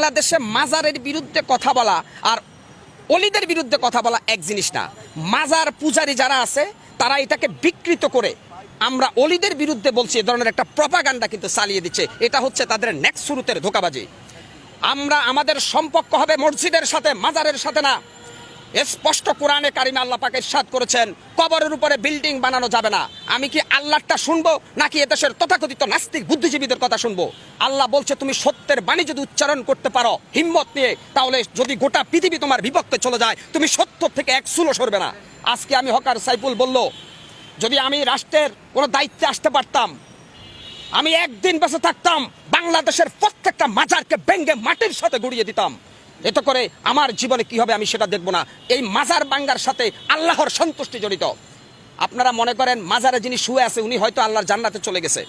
বাংলাদেশে মাজারের বিরুদ্ধে কথা বলা আর অলিদের বিরুদ্ধে কথা বলা এক জিনিস না। মাজার পূজারী যারা আছে তারা এটাকে বিকৃত করে আমরা অলিদের বিরুদ্ধে বলছি, এ ধরনের একটা প্রপাগান্ডা কিন্তু চালিয়ে দিচ্ছে। এটা হচ্ছে তাদের নেক্সট শুরুতের ধোঁকাবাজি। আমাদের সম্পর্ক হবে মসজিদের সাথে, মাজারের সাথে না। স্পষ্ট কোরআনে কারিমে আল্লাহ পাক ইরশাদ করেছেন কবরের উপরে বিল্ডিং বানানো যাবে না। আমি কি আল্লাহটা শুনবো নাকি এদেশের তথাকথিত নাস্তিক বুদ্ধিজীবীদের কথা শুনবো? আল্লাহ বলছে তুমি সত্যের বাণী যদি উচ্চারণ করতে পারো হিম্মত নিয়ে, তাহলে যদি গোটা পৃথিবী তোমার বিপক্ষে চলে যায় তুমি সত্য থেকে এক চুলও সরবে না। আজকে আমি হকার সাইফুল বলল, যদি আমি রাষ্ট্রের কোনো দায়িত্বে আসতে পারতাম, আমি একদিন বেঁচে থাকতাম বাংলাদেশের প্রত্যেকটা মাজারকে ভেঙে মাটির সাথে গুড়িয়ে দিতাম। এতে করে আমার জীবনে কি হবে আমি সেটা দেখব না। এই মাজার ভাঙ্গার সাথে আল্লাহর সন্তুষ্টি জড়িত। আপনারা মনে করেন মাজারে যিনি শুয়ে আছে উনি হয়তো আল্লাহর জান্নাতে চলে গেছে।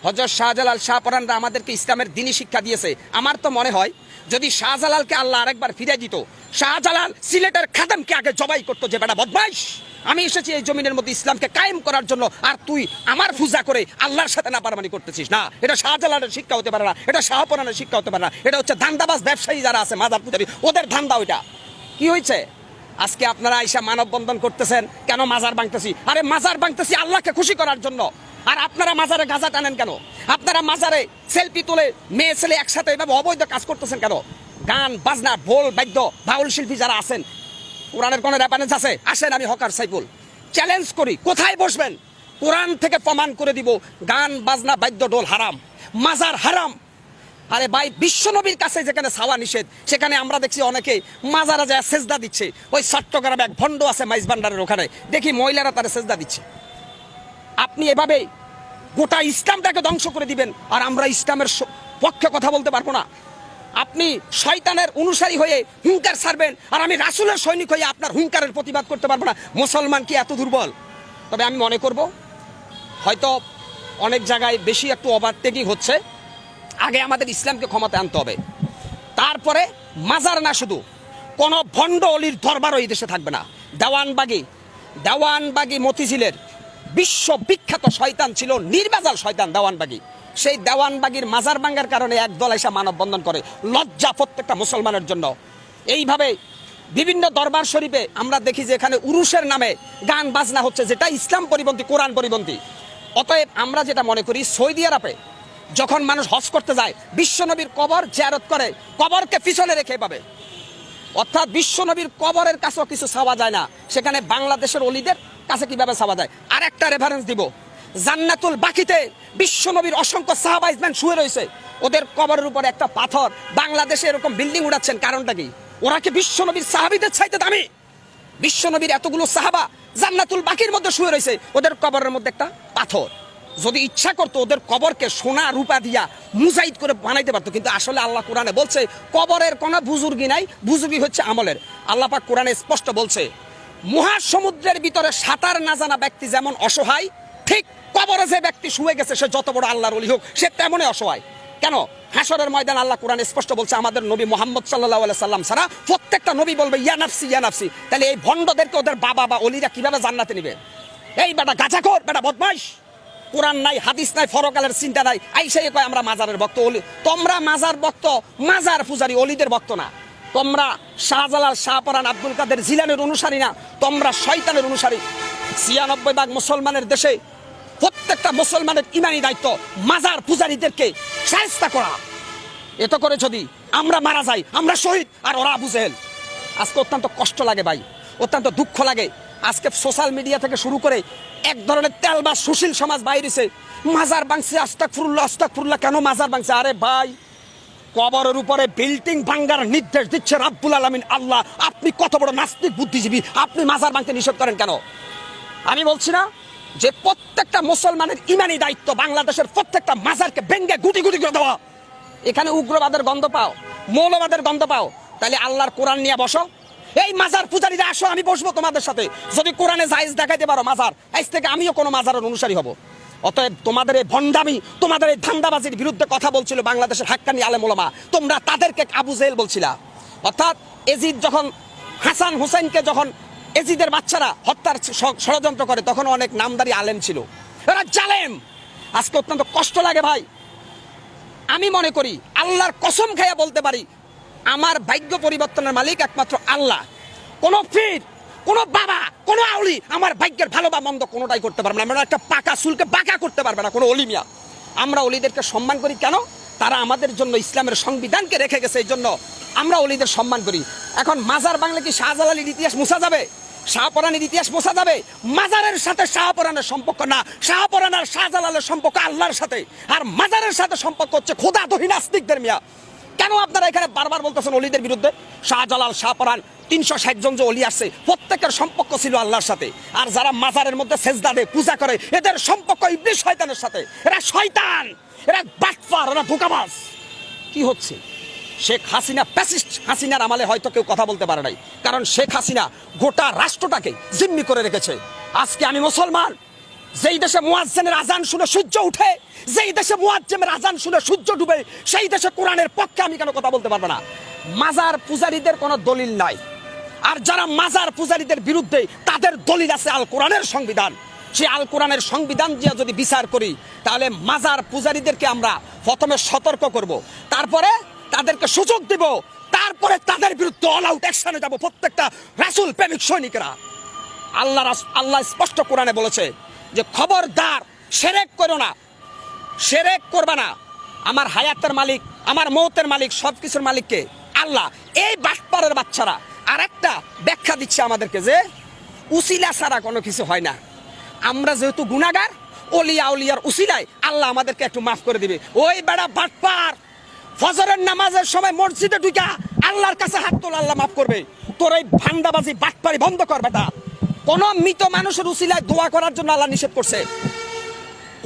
হযরত শাহজালাল শাহপরানরা আমাদেরকে ইসলামের দ্বীনি শিক্ষা দিয়েছে। আমার তো মনে হয় যদি শাহজালালকে আল্লাহ আরেকবার ফিরে দিত, শাহজালাল সিলেটের খাদেমকে আগে জবাই করতো যে বেটা বদমাইশ, আমি এসেছি এই জমিনের মধ্যে ইসলামকে কায়েম করার জন্য, আর তুই আমার পূজা করে আল্লাহর সাথে নাফরমানি করতেছিস। না, এটা শাহজালালের শিক্ষা হতে পারে না, এটা শাহপরানের শিক্ষা হতে পারে না। এটা হচ্ছে ধান্দাবাজ ব্যবসায়ী যারা আছে মাজার পূজারী, ওদের ধান্দা ওইটা। কি হয়েছে আজকে আপনারা আইসা মানববন্ধন করতেছেন কেন? মাজার ভাঙতেছি। আরে মাজার ভাঙতেছি আল্লাহকে খুশি করার জন্য। আর আপনারা মাজারে গাঁজা টানেন কেন? আপনারা মাজারে সেলফি তুলে মেয়ে ছেলে একসাথে এভাবে অবৈধ কাজ করতেছেন কেন? গান বাজনা ঢোল বাদ্য বাউল শিল্পী যারা আছেন, কোরআনের কোন রেফারেন্স আছে? আসেন, আমি হকার সাইফুল চ্যালেঞ্জ করি, কোথায় বসবেন? কোরআন থেকে প্রমাণ করে দিব গান বাজনা বাদ্য ঢোল হারাম, মাজার হারাম। আরে ভাই, বিশ্বনবীর কাছে যেখানে ছাওয়া নিষেধ, সেখানে আমরা দেখছি অনেকে মাজারা যায় সেজদা দিচ্ছে। ওই চট্টগ্রামে এক ভণ্ড আছে মাইজ ভান্ডারের ওখানে, দেখি মহিলারা তারা সেজদা দিচ্ছে। আপনি এভাবে গোটা ইসলামটাকে ধ্বংস করে দিবেন আর আমরা ইসলামের পক্ষে কথা বলতে পারবো না। আপনি শয়তানের অনুসারী হয়ে হুঙ্কার ছাড়বেন আর আমি রাসূলের সৈনিক হয়ে আপনার হুঙ্কারের প্রতিবাদ করতে পারবো না। মুসলমান কি এত দুর্বল? তবে আমি মনে করব হয়তো অনেক জায়গায় বেশি একটু ওভারটেকিং হচ্ছে। আগে আমাদের ইসলামকে ক্ষমতায় আনতে হবে, তারপরে মাজার না শুধু কোন ভণ্ড অলির দরবারও এই দেশে থাকবে না। দেওয়ানবাগী মতিঝিলের বিশ্ববিখ্যাত শয়তান ছিল, নির্বাজাল শয়তান দেওয়ানবাগী। সেই দেওয়ানবাগীর মাজার ভাঙ্গার কারণে একদল এসে মানববন্ধন করে, লজ্জা প্রত্যেকটা মুসলমানের জন্য। এইভাবে বিভিন্ন দরবার শরীফে আমরা দেখি যে এখানে উরুসের নামে গান বাজনা হচ্ছে, যেটা ইসলাম পরিপন্থী, কোরআন পরিপন্থী। অতএব আমরা যেটা মনে করি, সৌদি আরবে যখন মানুষ হজ করতে যায় বিশ্বনবীর কবর জিয়ারত করে, কবরকে পিছনে রেখে পাবে, অর্থাৎ বিশ্বনবীর কবরের কাছেও কিছু চাওয়া যায় না, সেখানে বাংলাদেশের অলিদের কাছে কিভাবে চাওয়া যায়। আর একটা রেফারেন্স দিব, জান্নাতুল বাকিতে বিশ্বনবীর অসংখ্য সাহাবা ইজমান শুয়ে রয়েছে, ওদের কবরের উপরে একটা পাথর। বাংলাদেশে এরকম বিল্ডিং উড়াচ্ছেন, কারণটা কি? ওরা কি বিশ্বনবীর সাহাবীদের চাইতে দামি? বিশ্বনবীর এতগুলো সাহাবা জান্নাতুল বাকির মধ্যে শুয়ে রয়েছে, ওদের কবরের মধ্যে একটা পাথর। যদি ইচ্ছা করতো ওদের কবরকে সোনা রূপা দিয়া মুজাহিদ করে বানাইতে পারতো, কিন্তু আসলে আল্লাহ কোরআনে বলছে কবরের কোনো বুজুর্গি নাই, বুজুর্গি হচ্ছে আমলের। আল্লাহ পাক কোরআনে স্পষ্ট বলছে মহাসমুদ্রের ভিতরে সাঁতার না জানা ব্যক্তি যেমন অসহায়, ঠিক কবরে যে ব্যক্তি শুয়ে গেছে সে যত বড় আল্লাহর ওলি হোক সে তেমনই অসহায়। কেন? হাসরের ময়দান আল্লাহ কোরআনে স্পষ্ট বলছে আমাদের নবী মুহাম্মদ সাল্লাল্লাহু আলাইহি সাল্লাম ছাড়া প্রত্যেকটা নবী বলবে ইয়া নাফসি ইয়া নাফসি। তাহলে এই ভণ্ডদেরকে ওদের বাবা বা অলিরা কিভাবে জান্নাতে নেবে? এই বেটা গাঁজাখোর, বেটা বদমাইশ, কোরআন নাই, হাদিস নাই, ফরকালের চিন্তা নাই, আইসাই কয় আমরা মাজারের ভক্ত। অলি তোমরা মাজার ভক্ত, মাজার পূজারী, অলিদের ভক্ত না। তোমরা শাহজালাল শাহপরান আব্দুল কাদের জিলানের অনুসারী না, তোমরা শয়তানের অনুসারী। ৯৬% মুসলমানের দেশে প্রত্যেকটা মুসলমানের ইমানি দায়িত্ব মাজার পূজারীদেরকে শায়েস্তা করা। এত করে যদি আমরা মারা যাই আমরা শহীদ আর ওরা আবু জেহেল। আজকে অত্যন্ত কষ্ট লাগে ভাই, অত্যন্ত দুঃখ লাগে। আজকে সোশ্যাল মিডিয়া থেকে শুরু করে এক ধরনের তেলবাজ সুশীল সমাজ বাইরেছে, মাজার ভাঙছে, আস্তাগফিরুল্লাহ আস্তাগফিরুল্লাহ। কেন মাজার ভাঙছে? আরে ভাই, কবরের উপরে বিল্ডিং ভাঙ্গার নির্দেশ দিচ্ছে রাব্বুল আলামিন আল্লাহ। আপনি কত বড় নাস্তিক বুদ্ধিজীবী, আপনি মাজার ভাঙতে নিষেধ করেন কেন? আমি বলছি না যে প্রত্যেকটা মুসলমানের ইমানি দায়িত্ব বাংলাদেশের প্রত্যেকটা মাজারকে ভেঙ্গে গুটি গুটি করে দেওয়া। এখানে উগ্রবাদের গন্ধ পাও, মৌলবাদের গন্ধ পাও, তাহলে আল্লাহর কোরআন নিয়ে বসো। এই মাজার পূজারীরা আসো, আমি বসবো তোমাদের সাথে। যদি কোরআনে জায়েজ দেখাইতে পারো মাজার, আজ থেকে আমিও কোনো মাজারের অনুসারী হব। অতএব তোমাদের এই ভণ্ডামি, তোমাদের এই ধান্দাবাজির বিরুদ্ধে কথা বলছিল বাংলাদেশের হাক্কানি আলেম ওলামা। তোমরা তাদেরকে আবু জেহেল বলছিলা। অর্থাৎ এজিদ যখন হাসান হুসাইনকে যখন এজিদের বাচ্চারা হত্যার ষড়যন্ত্র করে, তখন অনেক নামদারি আলেম ছিল, এরা জালেম। আজকে অত্যন্ত কষ্ট লাগে ভাই। আমি মনে করি আল্লাহর কসম খাইয়া বলতে পারি আমার ভাগ্য পরিবর্তনের মালিক একমাত্র আল্লাহ। কোনো পীর, কোনো বাবা, কোনো আউলি আমার ভাগ্যের ভালো বা মন্দ কোনোটাই করতে পারবে না। আমরা একটা পাকা চুলকে বাঁকা করতে পারবে না কোনো অলিমিয়া। আমরা অলিদেরকে সম্মান করি কেন? তারা আমাদের জন্য ইসলামের সংবিধানকে রেখে গেছে, এই জন্য আমরা অলিদের সম্মান করি। এখন মাজার বাংলা কি শাহজালালের ইতিহাস মুছা যাবে? শাহপরানের ইতিহাস মোছা যাবে? মাজারের সাথে শাহপরানের সম্পর্ক না, শাহপরান আর শাহজালালের সম্পর্ক আল্লাহর সাথে, আর মাজারের সাথে সম্পর্ক হচ্ছে খোদাদহী নাস্তিকদের। মিয়া কেন আপনারা এখানে বারবার বলতেছেন অলিদের বিরুদ্ধে? শাহজালাল, শাহপরান 360 জন যে অলি আসছে প্রত্যেকের সম্পর্ক ছিল আল্লাহর সাথে। আর যারা মাজারের মধ্যে সেজদা দেয়, পূজা করে, এদের সম্পর্ক ইবলিস শয়তানের সাথে। এরা শয়তান, এরা বাটপার, এরা ধোঁকাবাজ। কি হচ্ছে? শেখ হাসিনা ফ্যাসিস্ট হাসিনার আমলে হয়তো কেউ কথা বলতে পারে নাই, কারণ শেখ হাসিনা গোটা রাষ্ট্রটাকে জিম্মি করে রেখেছে। আজকে আমি মুসলমান, যেই দেশে মুয়াজ্জিনের আজান শুনে সূর্য উঠে, যেই দেশে মুয়াজ্জিনের আজান শুনে সূর্য ডুবে, সেই দেশে কোরআনের পক্ষে আমি কেন কথা বলতে পারবো না? মাজার পূজারীদের কোনো দলিল নাই, আর যারা মাজার পূজারীদের বিরুদ্ধে তাদের দলিল আছে আল কোরআনের সংবিধান। সেই আল কোরআনের সংবিধান দিয়ে যদি বিচার করি, তাহলে মাজার পূজারীদেরকে আমরা প্রথমে সতর্ক করব, তারপরে তাদেরকে সুযোগ দিব, তারপরে তাদের বিরুদ্ধে অল আউট অ্যাকশনে যাব প্রত্যেকটা রাসূল প্রেমিক সৈনিকরা। আল্লাহ স্পষ্ট কোরআনে বলেছে যে খবরদার শিরক করো না, শিরক করবে না। আমার হায়াতের মালিক, আমার মৌতের মালিক, সবকিছুর মালিককে আল্লাহ। এই বাটপারের বাচ্চারা আরেকটা ব্যাখ্যা দিচ্ছে আমাদেরকে যে উসিলা ছাড়া কোনো কিছু হয় না। আমরা যেহেতু গুনাহগার, ওলিয়া উলিয়ার উসিলায় আল্লাহ আমাদেরকে একটু মাফ করে দিবে। ওই বেড়া বাটপার, ফজরের নামাজের সময় মসজিদে ঢুকা আল্লাহর কাছে হাত তোলা, আল্লাহ মাফ করবে। তোর এই ভান্ডাবাজি বাটপারি বন্ধ কর বেটা। কোন মৃত মানুষের উসিলায় দোয়া করার জন্য আল্লাহ নিষেধ করছে।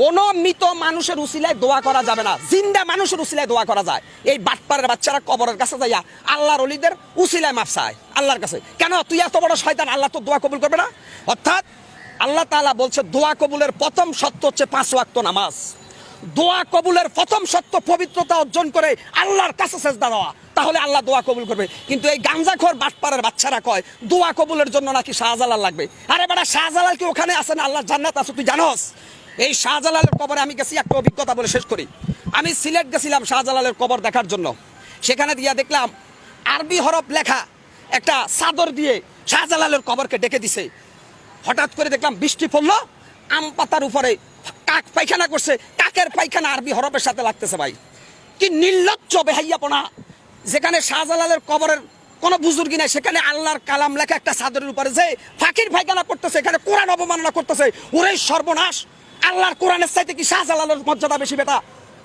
কোন মৃত মানুষের উসিলায় দোয়া করা যাবে না, জিন্দা মানুষের উসিলায় দোয়া করা যায়। এই বাটপারের বাচ্চারা কবরের কাছে যাইয়া আল্লাহর ওলিদের উসিলায় মাফ চায় আল্লাহর কাছে। কেন? তুই এত বড় শয়তান, আল্লাহ তো দোয়া কবুল করবে না? অর্থাৎ আল্লাহ তাআলা বলছে দোয়া কবুলের প্রথম শর্ত হচ্ছে 5 ওয়াক্ত নামাজ। দোয়া কবুলের প্রথম শর্ত পবিত্রতা অর্জন করে আল্লাহর কাছে সেজদা দেওয়া, তাহলে আল্লাহ দোয়া কবুল করবে। কিন্তু এই গাঞ্জাখোর বাটপারের বাচ্চারা কয় দোয়া কবুলের জন্য নাকি শাহজালাল লাগবে। আরে বেটা, শাহজালাল কি ওখানে আছে না আল্লাহর জান্নাত আছে তুই জানোস? এই শাহজালালের কবরে আমি গেছি, একটা অভিজ্ঞতা বলে শেষ করি। আমি সিলেট গেছিলাম শাহজালালের কবর দেখার জন্য। সেখানে দিয়া দেখলাম আরবি হরফ লেখা একটা চাদর দিয়ে শাহজালালের কবরকে ডেকে দিছে। হঠাৎ করে দেখলাম বৃষ্টি পড়লো, আম পাতার উপরে কাক পায়খানা করছে, কাকের পায়খানা আরবি হরফের সাথে লাগতেছে। ভাই কি নির্লজ্জ বেহাইয়াপনা! যেখানে শাহজালালের কবরের কোনো বুজুর্গি নাই, সেখানে আল্লাহর কালাম লেখা একটা চাদরের উপরে যে ফাকির পায়খানা করতেছে, এখানে কোরআন অবমাননা করতেছে। ওরে সর্বনাশ! আল্লাহর কোরআনের চাইতে কি শাহজালালের মর্যাদা বেশি বেটা?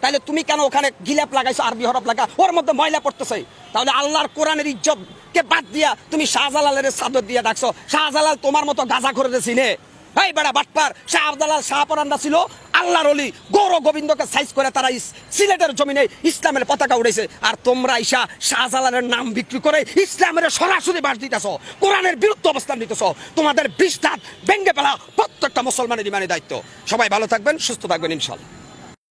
তাহলে তুমি কেন ওখানে গিলাপ লাগাইছো, আরবি হরফ লাগা, ওর মধ্যে ময়লা পড়তেছে? তাহলে আল্লাহর কোরআনের ইজ্জতকে বাদ দিয়া তুমি শাহজালালের চাদর দিয়ে ডাকছো। শাহজালাল তোমার মতো গাঁজা করে চিনে? এই বেড়া বাটপার! শাহজালাল, শাহপরানরা ছিল আল্লাহর ওলি, গৌর গোবিন্দকে সাইজ করে তারা সিলেটের জমিনে ইসলামের পতাকা উড়েছে। আর তোমরা ঈশা শাহজালালের নাম বিক্রি করে ইসলামের সরাসরি বাস দিতেছ, কোরআনের বিরুদ্ধে অবস্থান নিতেছ। তোমাদের বিষ দাঁত ভেঙ্গে ফেলা প্রত্যেকটা মুসলমানের ইমানি দায়িত্ব। সবাই ভালো থাকবেন, সুস্থ থাকবেন ইনশাআল্লাহ।